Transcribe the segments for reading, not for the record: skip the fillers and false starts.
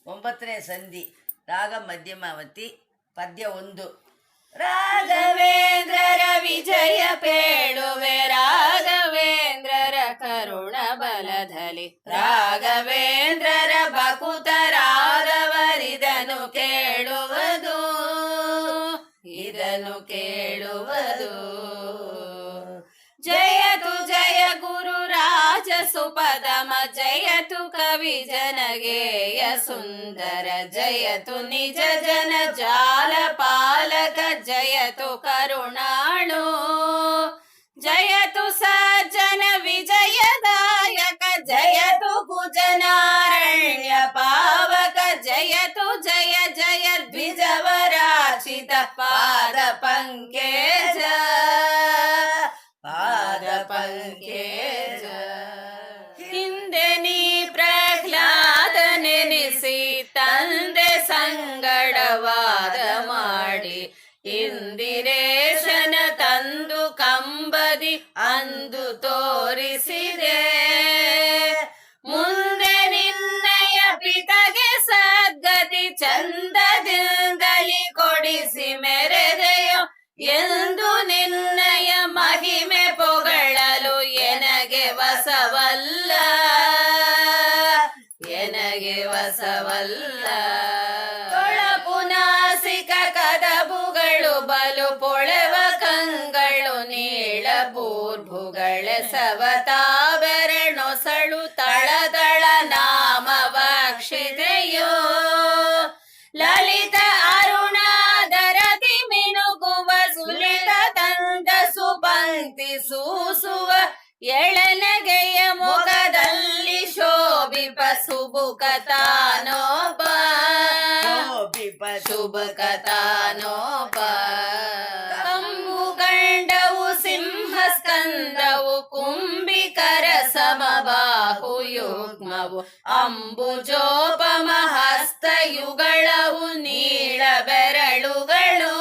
9ನೇ ಸಂಧಿ ರಾಗ ಮಧ್ಯಮಾವತಿ ಪದ್ಯ 1. ರಾಘವೇಂದ್ರರ ವಿಜಯ ಪೇಳುವೆ ರಾಘವೇಂದ್ರರ ಕರುಣ ಬಲಧಲಿ ರಾಘವೇಂದ್ರರ ಭಕುತರಾದವರಿದನು ಕೇಳುವುದು ಇದನ್ನು ಕೇಳುವುದು. ಜಯತು ಜಯ ಗುರು ರಾಜ ಸುಪದಮ ಜಯತು ಕವಿ ಜನಗೇಯ ಸುಂದರ ಜಯತು ನಿಜ ಜನ ಜಾಲ ಪಾಲಕ ಜಯತು ಕರುಣಾಳು ಜಯತು ಸಜ್ಜನ ವಿಜಯದಾಯಕ ಜಯತು ಕುಜನಾರಣ್ಯ ಪಾವಕ ಜಯತು ಜಯ ಜಯ ದ್ವಿಜವರಾಚಿತ ಪಾದ ಪಂಕೇಜ ಪಾದ ಪಂಕೇಜ. ಹಿಂದೆ ನೀ ಪ್ರಹ್ಲಾದ ನೆನೆಸಿ ತಂದೆ ಸಂಗಡವಾದ ಮಾಡಿ ಇಂದಿರೇಶನ ತಂದು ಕಂಬದಿ ಅಂದು ತೋರಿಸಿದೆ. ಮುಂದೆ ನಿನ್ನಯ ಪಿತಗೆ ಸದ್ಗತಿ ಚಂದದಿಂದಲಿ ಕೊಡಿಸಿ ಮೆರೆದೆಯೋ ಎಂದು ನಿನ್ನಯ ಮಹಿಮೆ ಪೊಗಳಲು ಎನಗೆ ವಸವಲ್ಲ ಎನಗೆ ವಸವಲ್ಲ. ಕೊಳಪು ನಾಸಿಕ ಕದಬುಗಳು ಬಲು ಪೊಳೆವ ಕಂಗಳು ನೀಳ ಬೂರ್ಭುಗಳ ಸವತಾಬೆರನೊಸಳು ತಳದಳ ನಾಮವಾಕ್ಷಿತೆಯೋ ಲಲಿತ ಅರುಣಾದರತಿ ಮಿನುಗುವ ಸುಲಿತ ತಂದ ಸುಪಂಕ್ತಿ ಸೂಸುವ ಎಳನಗೆಯ ಮುಖದಲ್ಲಿ ಶೋಭಿಪ ಸುಬುಕತಾನೋಪ ಶುಭಕತಾನೋಪ. ಕಂಬು ಗಂಡವು ಸಿಂಹಸ್ಕಂದವು ಕುಂಭಿಕರ ಸಮಬಾಹು ಯುಗ್ಮವು ಅಂಬುಜೋಪಮ ಹಸ್ತಯುಗಳವು ನೀಳ ಬೆರಳುಗಳು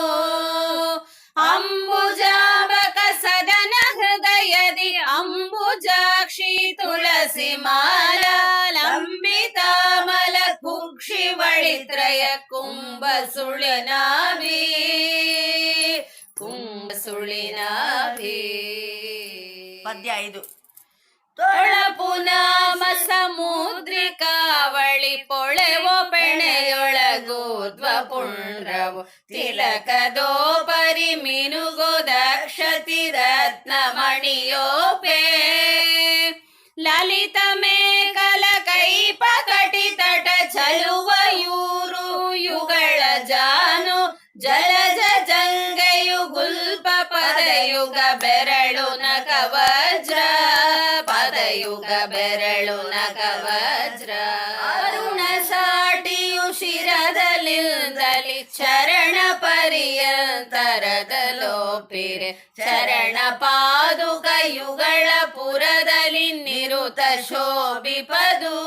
ಅಂಬುಜಾಬಕ ಸದನ ಹೃದಯದಿ ಅಂಬುಜಾಕ್ಷಿ ತುಳಸಿ ಮಾಲಾ ಲಂಬಿತಾಮಲ ಕುಕ್ಷಿ ವಳಿತ್ರಯ ಕುಂಭ ಸುಳಿನಾಭಿ ಕುಂಭ ಸುಳಿನಾಭಿ. ಪದ್ಯ 5. ತೊಳಪು ನಾಮ ಸಮುದ್ರಿಕಾವಳಿ ಪೊಳೆವೋ ಪೆಣೆಯೊಳಗೂರ್ಧ್ವ ಪುಂಡ್ರವು ತಿಲಕದೋಪರಿ ಮಿನುಗೋ ದಕ್ಷತಿ ರತ್ನ ಮಣಿಯೋಪೆ ಲಲಿತ ಮೇಕಲ ಕೈಪ ಕಟಿತಟ ಚಲುವ ಯೂರು ಯುಗಳ ಜಾನು ಜಲಜ ಜಂಗಯು ಗುಲ್ಪ ಪದಯುಗ ಬೆರಳು ನಕ ವಜ್ರ ಪದಯುಗ ಬೆರಳು ನಕ ವಜ್ರ. ಅರುಣ ಸಾಟಿಯು ಶಿರದಲ್ಲಿಂದಲಿ ಚರಣ ಪರ್ಯಂತರದಲೋಪಿರೆ ಚರಣ ಪಾದುಕ ಯುಗಳ ಪುರದಲ್ಲಿ ನಿರುತ ಶೋಭಿಪದು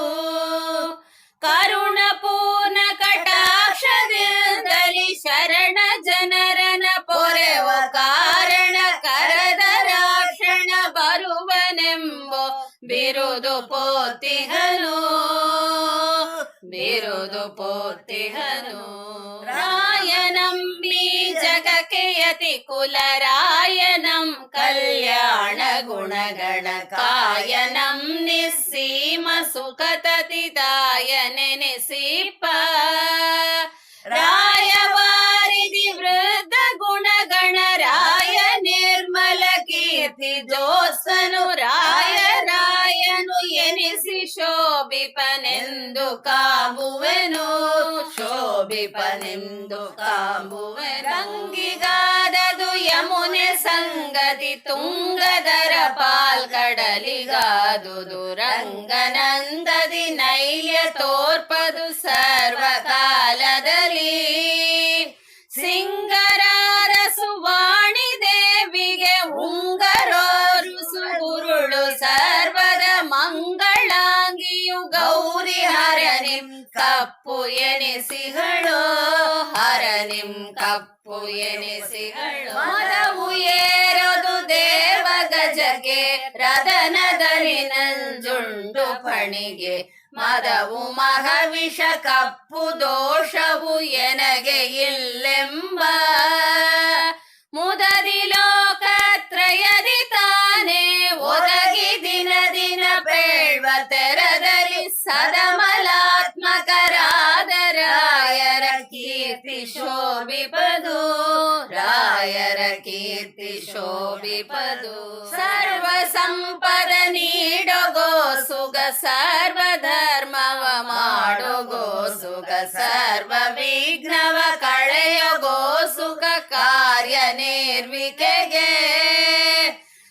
ಕರುಣ ಪೂರ್ಣ ಕಟಾಕ್ಷದಿಂದಲಿ ಶರಣ ಜನರನ ಪೊರೆವ ಕಾರಣ ಕರದ ರಾಕ್ಷಣ ಬರುವನೆಂಬೋ ಬಿರುದು ಪೋತಿಹನು ಬಿರುದು ಪೋತಿಹನು. ರಾಯನಂಬಿ ಜಗಕ್ಕೆ ಯತಿ ಕುಲರಾಯನಂ ಕಲ್ಯಾಣ ಗುಣಗಣ ಕಾಯನಂ ನಿಸ್ಸೀಮ ಸುಖತತಿದಾಯ ನೆನೆಸಿಪ ರಾಯವಾರಿದಿ ವೃದ್ಧ ಗುಣಗಣ ರಾಯ ನಿರ್ಮಲ ಕೀರ್ತಿ ಜೋತ್ಸನು ರಾಯ ರಾಯನು ಎನಿಸಿ ಶೋಭಿಪನೆಂದು ಕಾಂಬುವೆನು ಶೋಭಿಪನೆಂದು ಕಾಂಬುವೆನು. ರಂಗಿಗಾದದು ಯಮುನೆ ಸಂಗತಿ ತುಂಗದರ ಪಾಲ್ಕಡಲಿಗಾದುದು ರಂಗನಂದದಿ ನೈಲ್ಯ ತೋರ್ಪದು ಸರ್ವಕಾಲದಲ್ಲಿ ಸಿಂಗರಾರಸು ವಾಣಿ ದೇವಿಗೆ ಉಂಗರೋರುಸು ಗುರುಳು ಸರ್ವದ ಮಂಗಳಾಂಗಿಯು ಗೌರಿ ಹರನಿಂ ಕಪ್ಪು ಎನಿಸಿಗಳು ಹರನಿಂ ಕಪ್ಪು ಎನಿಸಿಗಳು. ಮದವು ಏರದು ದೇವ ಗಜಕ್ಕೆ ರದನದಲ್ಲಿ ನಂಜುಂಡು ಫಣಿಗೆ ಮದವು ಮಹವಿಷ ಕಪ್ಪು ದೋಷವು ಎನಗೆ ಇಲ್ಲೆಂಬ ಮುದದಿ ಲೋಕತ್ರಯದಿ ತಾನೇ ಒದಗಿ ದಿನ ದಿನ ಬೇಳ್ವ ತೆರದಲ್ಲಿ ಸದಮಲಾತ್ಮಕರಾದ ರಾಯರ ಕೀರ್ತಿ ಶೋಭಿಪದು ರಾಯರ ಕೀರ್ತಿ ಶೋಭಿಪದು ಸರ್ವ ಸಂಪದ ನೀಡೋಗೋ ಸುಗ ಸರ್ವ ಧರ್ಮವ ಮಾಡೋಗೋ ಸುಗ ಸರ್ವ ವಿಘ್ನವ ಕಳೆಯೋಗೋ ಸುಖ ಕಾರ್ಯ ನಿರ್ವಿಕೆಗೆ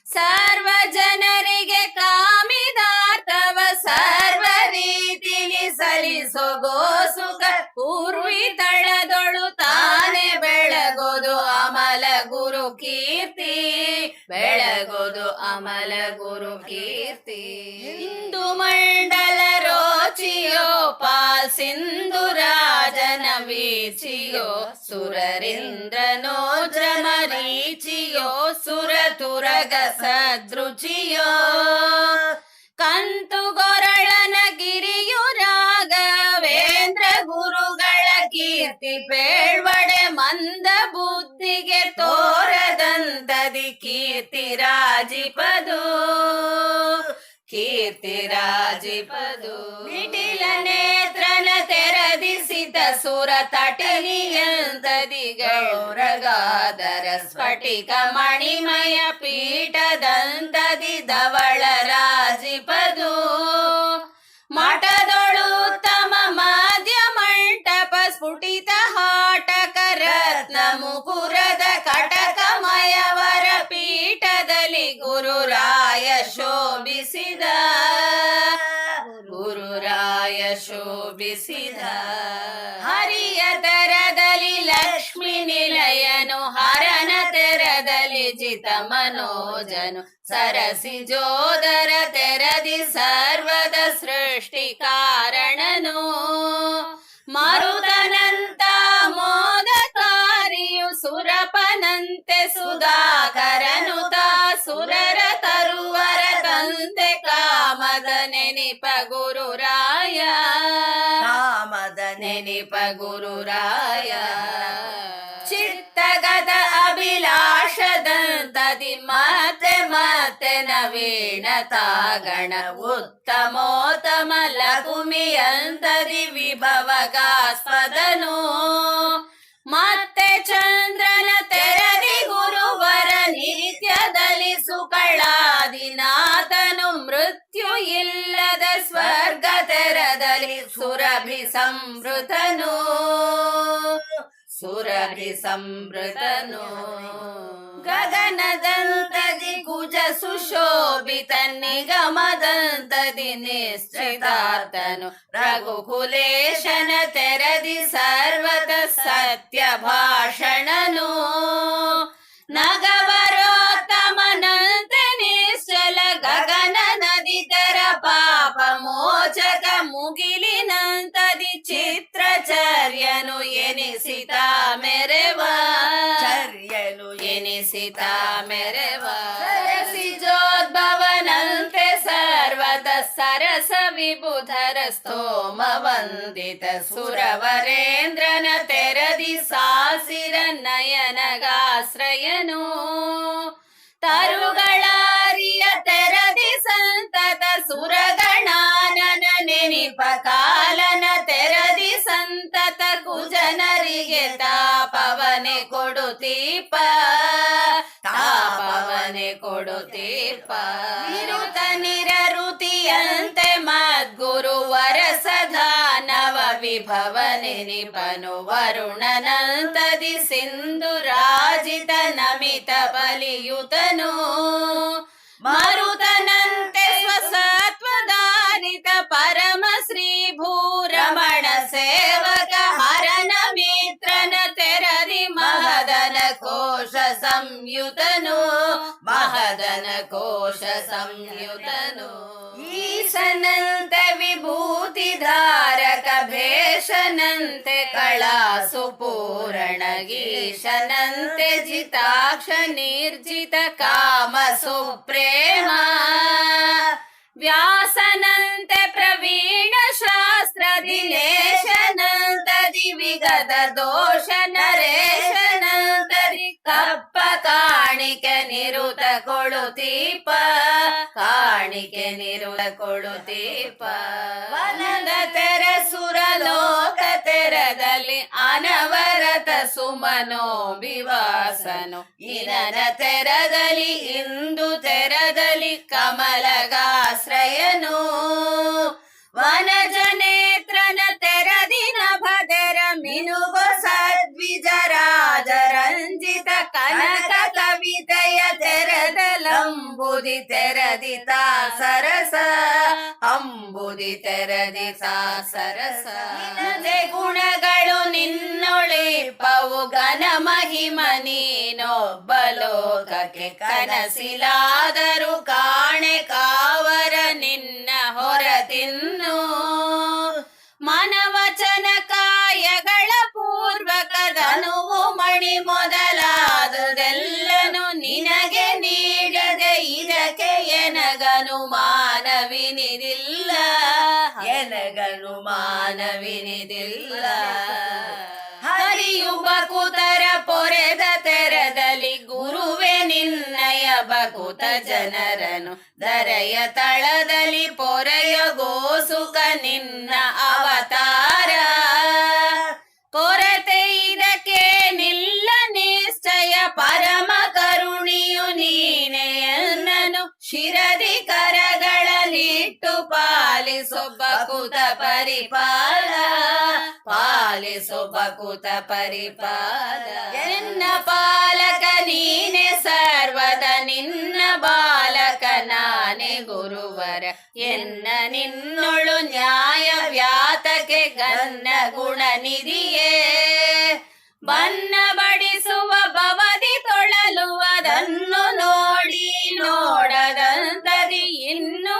ಸರ್ವ ಜನರಿಗೆ ಕಾಮಿದಾರ್ಥವ ಸರ್ವ ರೀತಿಲಿ ಸಲಿಸೋಗೋ ಸುಖ ಪೂರ್ವಿ ತಳದೊಳು ತಾನೆ ಬೆಳಗೋದು ಅಮಲ ಗುರು ಕೀರ್ತಿ ಬೆಳಗೋದು ಅಮಲ ಗುರು ಕೀರ್ತಿ ಇಂದು ಮಂಡಲ ರೋಚಿಯೋ ಪಾಲ್ ಸಿಂಧು ರಾಜನ ವೀಚಿಯೋ ಸುರರಿಂದ್ರನೋ ಮರೀಚಿಯೋ ಸುರತುರಗ ಸದೃಚಿಯೋ ಕಂತು ಗೊರಳನ ಗಿರಿಯು ರಾಘವೇಂದ್ರ ಗುರುಗಳ ಕೀರ್ತಿ ಪೇಳ್ವಡೆ ಮಂದ ಬುದ್ಧಿಗೆ ತೋರದಂತದಿ ಕೀರ್ತಿ ರಾಜಿಪದು ಕೀರ್ತಿ ರಾಜಿಪದು ನಿಟಿಲ ನೇತ್ರನ ತೆರದಿಸಿದ ಸುರ ತಟನಿಯಂತದಿ ಗೌರಗಾದರ ಸ್ಫಟಿಕ ಮಣಿಮಯ ಪೀಠದಂತದಿ ಧವಳ ರಾಜಿಪದು ಮಠದೊಳು ತಮ ಮಧ್ಯ ಮಂಟಪ ಸ್ಫುಟಿತ ಹಾಟಕ ರತ್ನ ಮುಕುರದ ಕಟಕಮಯವರ ಪೀಠದಲ್ಲಿ ಗುರುರಾಯ ಶೋಭಿಸಿದ ಗುರುರಾಯ ಶೋಭಿಸಿದ ಹರಿಯ ತೆರದಲ್ಲಿ ಲಕ್ಷ್ಮಿ ನಿಲಯನು ಹರನ ತೆರದಲ್ಲಿ ಜಿತ ಮನೋಜನು ಸರಸಿ ಜೋದರ ತೆರದಿ ಸರ್ವದ ಸೃಷ್ಟಿ ಕಾರಣನು ಮರುದನಂತ ಮೋದಕಾರಿಯು ಸುರಪನಂತೆ ಸುಧಾಕರನುತ ಸುರರ ತರುವರ ತಂದೆ ಕಾಮದ ನೆನಿಪ ಗುರುರಾಯ ಕಾಮದ ನೆನಿಪ ಗುರುರಾಯ ಚಿತ್ತಗದ ಅಭಿಲಾಷದಂತದಿ ಮತ್ತೆ ಮತ್ತೆ ನವೀನ ತಾಗಣ ಉತ್ತಮೋತ್ತಮ ಲಘುಮಿಯಂತದಿ ವಿಭವಗಾಸ್ಪದನು ಮತ್ತೆ ಚಂದ್ರನ ತೆರದಿ ಗುರುವರ ನಿತ್ಯದಲ್ಲಿ ಸುಕಳಾದಿನಾಥನು ಮೃತ್ಯು ಇಲ್ಲದ ಸ್ವರ್ಗ ತೆರದಲ್ಲಿ ಸುರಭಿ ಸಂವೃತನು ಸುರಭಿ ಸಂವೃತನು ಗಗನದಂತದಿ ಕುಜ ಸುಶೋಭಿತ ನಿಗಮದಂತದಿ ನಿಶ್ಚಿತಾರ್ಥನು ರಘುಕುಲೇಶನ ತೆರದಿ ಸರ್ವದ ಸತ್ಯ ಭಾಷಣನು ನಗವರೋತ್ತಮನಂತೆ ನಿಶ್ಚಲ ಗಗನ ನದಿ ತರ ಪಾಪ ಮೋಚಕ ಮುಗಿಲಿನಂತದಿ ಚಿತ್ರಚರ್ಯನು ಎನಿಸಿತ ಮೆರೆವ ಚರ್ಯನು ಎನಿಸಿತ ಮೆರೆವ ಸರಸಿ ಜೋದ್ಭವನಂತೆ ಸರ್ವದ ಸರಸ ವಿಬುಧರ ಸ್ತೋಮ ವಂದಿತ ಸುರವರೇಂದ್ರನ ತೆರದಿ ಸಾಸಿರ ನಯನಗಾಶ್ರಯನು ತರುಗಳಾರಿಯ ತೆರದಿ ಸಂತತ ಸುರಗಣಾನನ ನೆನಿಪ ಕಾಲನ ತೆರದಿ ಸಂತತ ಕುಜನರಿಗೆ ತಾಪವನೆ ಕೊಡುತ್ತೀಪ ತಾಪವನೆ ಕೊಡುತ್ತೀಪ ನಿರುತ ನಿರರುತಿಯಂತೆ ಮದ್ಗುರುವರ ಸದಾನವ ವಿಭವನೆ ನಿಪನು ವರುಣನಂತದಿ ಸಿಂಧು ರಾಜಿತ ನಮಿತ ಬಲಿಯುತನು ಮರುತನಂತೆ ಸ್ವಸತ್ವದಾನಿತ ಪರಮ ಶ್ರೀ ಭೂರಮಣ ಸೇವಕ ಹರನ ಮಿತ್ರನ ತೆರದಿ ಮಹದನ ಕೋಶ ಸಂಯುತನು ಮಹದನ ಕೋಶ ಸಂಯುತನು ಈಶನಂತೆ ವಿಭೂತಿ ಧಾರಕ ಭೇಷನಂತೆ ಕಳಾ ಸುಪೂರಣ ಗೀಶನಂತೆ ಜಿತಾಕ್ಷ ನಿರ್ಜಿತ ಕಾಮ ಸುಪ್ರೇಮ ವ್ಯಾಸನಂತೆ ಪ್ರವೀಣ ಶಾಸ್ತ್ರ ದಿನೇಶನಂತದಿ ವಿಗತ ದೋಷ ನರೇಶನಂತದಿ ಕಪ್ಪ ಕಾಣಿಕೆ ನಿರುತ ಕೊಳುತ್ತೀಪ ಕಾಣಿಕೆ ನಿರುತ ಕೊಳುತ್ತೀಪ ವನದ ತೆರ ಸುರಲೋಕ ತೆರದಲ್ಲಿ ಅನವರತ ಸುಮನೋ ವಿವಾಸನು ಇನನ ತೆರದಲ್ಲಿ ಇಂದು ತೆರದಲ್ಲಿ ಕಮಲಗಾಶ್ರಯನು ವನಜ ನೇತ್ರನ ತೆರದಿನ ಭದರ ಮಿನುಗೋ ಸದ್ವಿಜರಾಜ ರಂಜಿತ ಕನಕ ಕವಿತೆಯ ತೆರದಲಂಬುದಿ ತೆರದಿತ ಸರಸ ಅಂಬುದಿ ತೆರದಿತ ಸರಸ ನಿನದೆ ಗುಣಗಳು ನಿನ್ನೊಳಿಪವು ಘನ ಮಹಿಮ ನೀನೊಬ್ಬ ಲೋಕಕ್ಕೆ ಕನಸಿಲಾದರೂ ಕಾಣೆ ಕಾವರ ನಿನ್ನ ಹೊರತಿನ್ನು ಮನವಚನ ಕಾಯಗಳ ಪೂರ್ವಕದನುವು ಮಣಿ ಮೊದಲಾದುದೆಲ್ಲನು ನಿನಗೆ ನೀಡದೆ ಇದಕ್ಕೆ ಎನಗನು ಮಾನವಿನಿದಿಲ್ಲ ಎನಗನು ಮಾನವಿನಿದಿಲ್ಲ ಹರಿಯು ಬಕುತರ ಪೊರೆದ ತೆರದಲ್ಲಿ ಗುರುವೆ ನಿನ್ನಯ ಬಕುತ ಜನರನು ದರೆಯ ತಳದಲ್ಲಿ ಪೊರೆಯ ಗೋಸುಕ ನಿನ್ನ ಅವತಾರ ಕೊರತೆ ಇದಕ್ಕೆ ನಿಲ್ಲ ನಿಶ್ಚಯ ಪರಮ ಕರುಣಿಯು ನೀನೆ ಎನ್ನನು ಶಿರದಿ ಕರಗಳಲ್ಲಿಟ್ಟು ಪಾಲಿಸು ಬಕುತ ಪರಿಪಾಲ ಪಾಲಿಸು ಬಕುತ ಪರಿಪಾಲ ಎನ್ನ ಪಾಲಕ ನೀನೆ ಸರ್ವದ ನಿನ್ನ ಬಾಲಕ ನಾನೇ ಗುರುವರ ಎನ್ನ ನಿನ್ನೊಳು ನ್ಯಾಯ ವ್ಯಾತಕ್ಕೆ ಗನ್ನ ಗುಣ ನಿಧಿಯೇ ಬನ್ನ ಬಡಿಸುವ ಬವದಿ ತೊಳಲುವುದನ್ನು ನೋಡಿ ನೋಡದಂತದಿ ಇನ್ನು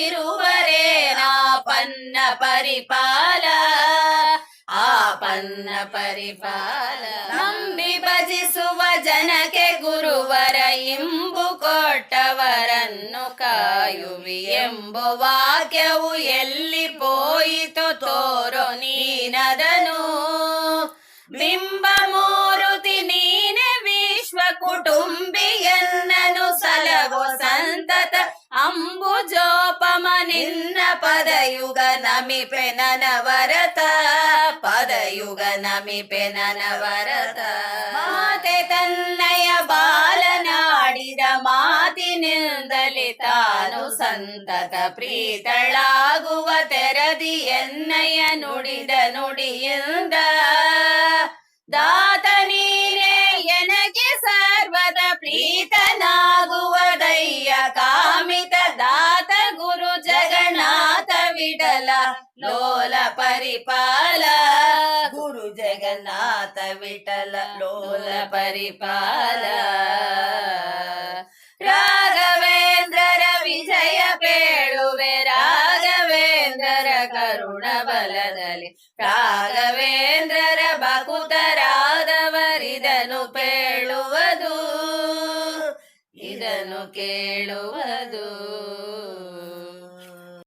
ಕಾಯದಲ್ಲಿರುವರೇನಾ ಪನ್ನ ಪರಿಪಾಲ ಆಪನ್ನ ಪರಿಪಾಲ ನಂಬಿ ಭಜಿಸುವ ಜನಕ್ಕೆ ಗುರುವರ ಇಂಬು ಕೊಟ್ಟವರನ್ನು ಕಾಯುವಿ ಎಂಬ ವಾಕ್ಯವು ಎಲ್ಲಿ ಪೋಯಿತು ತೋರೋ ನೀನದನು ಬಿಂಬ ಮೂರುತಿ ನೀನೆ ವಿಶ್ವ ಕುಟುಂಬಿಯನ್ನನು ಸಲಗೋ ಸಂತತ ಅಂಬುಜೋಪಮ ನಿನ್ನ ಪದಯುಗ ನಮಿಪೆ ನನವರತ ಪದಯುಗ ನಮಿಪೆ ನನವರತ ಮಾತೆ ತನ್ನಯ ಬಾಲನಾಡಿದ ಮಾತಿನಿಂದಲೇ ತಾನು ಸಂತತ ಪ್ರೀತಳಾಗುವ ತೆರದಿ ಎನ್ನಯ ನುಡಿದ ನುಡಿಯಿಂದ ದಾತ ನೀನೇ ಎನಗೆ ಸರ್ವದ ಪ್ರೀತನಾಗುವ ದಯ್ಯ ಕಾಮಿತ ದಾತ ಗುರು ಜಗನ್ನಾಥ ವಿಠಲ ಲೋಲ ಪರಿಪಾಲ ಗುರು ಜಗನ್ನಾಥ ವಿಠಲ ಲೋಲ ಪರಿಪಾಲ ರಾಘವೇಂದ್ರರ ವಿಜಯ ಪೇಳುವೆ ರಾಘವೇಂದ್ರರ ಕರುಣ ಬಲದಲ್ಲಿ ರಾಘವೇಂದ್ರರ ಬಕುತರಾದವರಿದನು ಪೇಳುವುದು ಇದನ್ನು ಕೇಳುವುದು